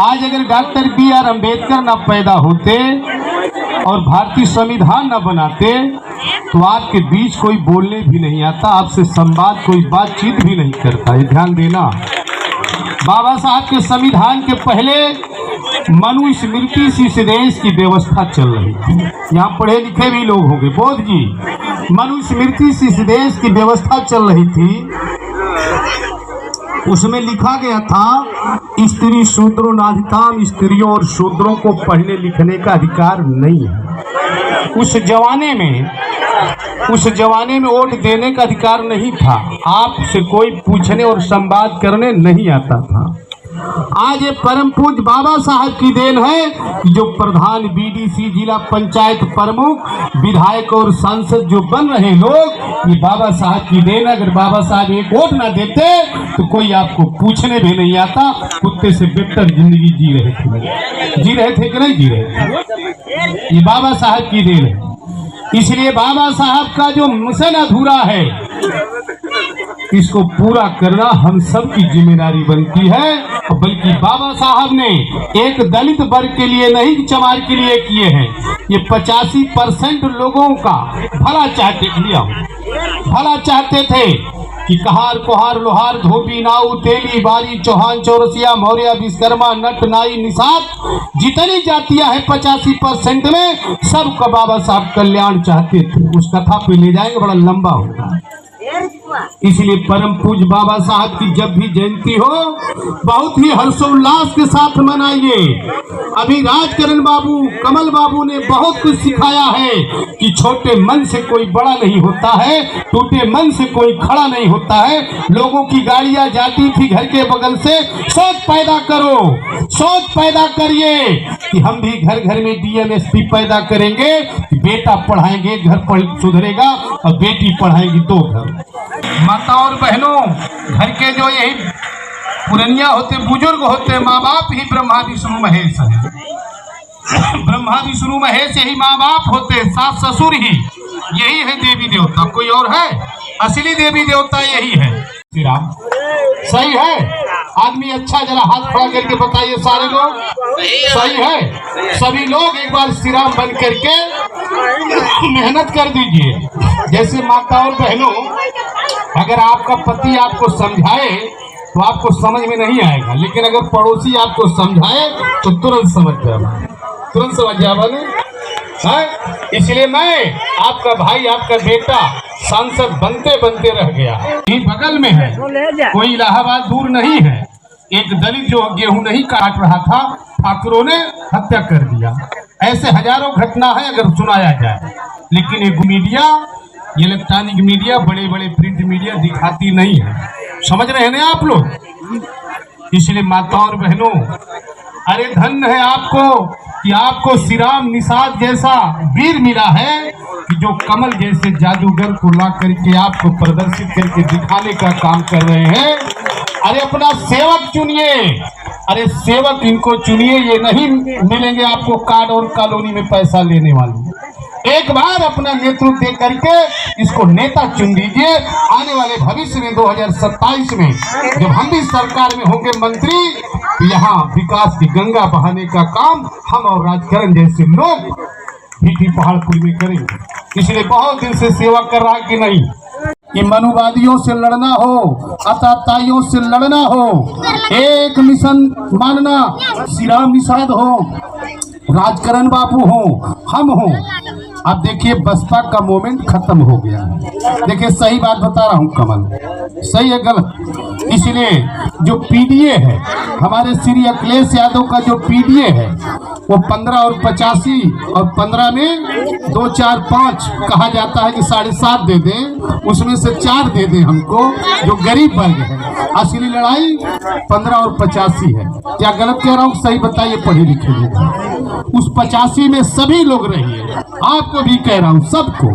आज अगर doctor B.R. Ambedkar न पैदा होते और भारतीय संविधान न बनाते तो आपके बीच कोई बोलने भी नहीं आता, आपसे संवाद कोई बातचीत भी नहीं करता। ये ध्यान देना। बाबा साहब के संविधान के पहले मनुस्मृति सी इस देश की व्यवस्था चल रही थी। यहाँ पढ़े लिखे भी लोग होंगे, बोध जी, मनुस्मृति सी इस देश की व्यवस्था चल रही थी। उसमें लिखा गया था स्त्री शूद्रो नाधिकाम, स्त्रियों और शूद्रों को पढ़ने लिखने का अधिकार नहीं है। उस जमाने में वोट देने का अधिकार नहीं था, आपसे कोई पूछने और संवाद करने नहीं आता था। आज ये परम पूज्य बाबा साहब की देन है कि जो प्रधान, BDC, जिला पंचायत प्रमुख, विधायक और सांसद जो बन रहे लोग, ये बाबा साहब की देन। अगर बाबा साहब एक वोट ना देते तो कोई आपको पूछने भी नहीं आता। कुत्ते से बेहतर जिंदगी जी रहे थे कि नहीं जी रहे थे? ये बाबा साहब की देन है। इसलिए बाबा साहब का जो मिशन अधूरा है, इसको पूरा करना हम सब की जिम्मेदारी बनती है। बल्कि बाबा साहब ने एक दलित वर्ग के लिए नहीं, चमार के लिए किए हैं। ये 85% लोगों का भला चाहते थे कि कहार, कुहार, लोहार, धोबी, नाऊ, तेली, बारी, चौहान, चौरसिया, मौर्य, विश्वकर्मा, नट, नाई, निषाद, जितनी जातियां हैं 85% में सबका बाबा साहब कल्याण चाहते थे। उस कथा पे ले जाएंगे, बड़ा लंबा होगा। इसलिए परम पूज्य बाबा साहब की जब भी जयंती हो बहुत ही हर्षोल्लास के साथ मनाइए। अभी राजकरण बाबू, कमल बाबू ने बहुत कुछ सिखाया है कि छोटे मन से कोई बड़ा नहीं होता है, टूटे मन से कोई खड़ा नहीं होता है। लोगों की गाड़ियां जाती थी घर के बगल से, सोच पैदा करो, सोच पैदा करिए कि हम भी घर घर में DMSP पैदा करेंगे। बेटा पढ़ाएंगे घर सुधरेगा और बेटी पढ़ाएंगी तो घर। माता और बहनों, घर के जो यही पुरनिया होते, बुजुर्ग होते, माँ बाप ही ब्रह्मा विष्णु महेश है। ब्रह्मा विष्णु महेश यही माँ बाप होते, सास ससुर ही यही है देवी देवता, कोई और है? असली देवी देवता यही है। श्री राम सही है? आदमी अच्छा जरा हाथ खड़ा करके बताइए, सारे लोग सही है? सभी लोग एक बार श्री राम बन करके मेहनत कर दीजिए। जैसे माता और बहनों, अगर आपका पति आपको समझाए तो आपको समझ में नहीं आएगा, लेकिन अगर पड़ोसी आपको समझाए तो तुरंत समझ जाएगा है। इसलिए मैं आपका भाई, आपका बेटा सांसद बनते बनते रह गया। ये बगल में है, कोई इलाहाबाद दूर नहीं है। एक दलित जो गेहूं नहीं काट रहा था, ठाकुरों ने हत्या कर दिया। ऐसे हजारों घटना है अगर सुनाया जाए, लेकिन एक मीडिया, इलेक्ट्रॉनिक मीडिया, बड़े बड़े प्रिंट मीडिया दिखाती नहीं है। समझ रहे हैं ना आप लोग? इसलिए माता और बहनों, अरे धन्य है आपको कि आपको श्री राम निषाद जैसा वीर मिला है कि जो कमल जैसे जादूगर को ला करके आपको प्रदर्शित करके दिखाने का काम कर रहे हैं। अरे अपना सेवक चुनिए, अरे सेवक इनको चुनिए। ये नहीं मिलेंगे आपको कार्ड और कॉलोनी में पैसा लेने वाले। एक बार अपना नेतृत्व दे करके इसको नेता चुन लीजिए। आने वाले भविष्य में 2027 में जब हम भी सरकार में होंगे मंत्री, यहाँ विकास की गंगा बहाने का काम हम और राजकरण जैसे लोग भीटी पहाड़पुर में करेंगे। इसलिए बहुत दिन से सेवा कर रहा कि नहीं कि मनुवादियों से लड़ना हो, अताताइयों से लड़ना हो, एक मिशन मानना, श्री राम निषाद हो, राजकरण बाबू हो, हम हो। अब देखिए बसपा का मोमेंट खत्म हो गया है। देखिए सही बात बता रहा हूँ कमल, सही है गलत? इसलिए जो PDA है, हमारे श्री अखिलेश यादव का जो PDA है वो 15 और 85 और 15 में 2, 4, 5 कहा जाता है कि 7.5 दे दें, उसमें से 4 दे दें हमको जो गरीब वर्ग है। असली लड़ाई 15 और 85 है। क्या गलत कह रहा हूँ? सही बताइए पढ़े लिखे लोग। उस 85 में सभी लोग रहिए, आपको भी कह रहा हूँ, सबको।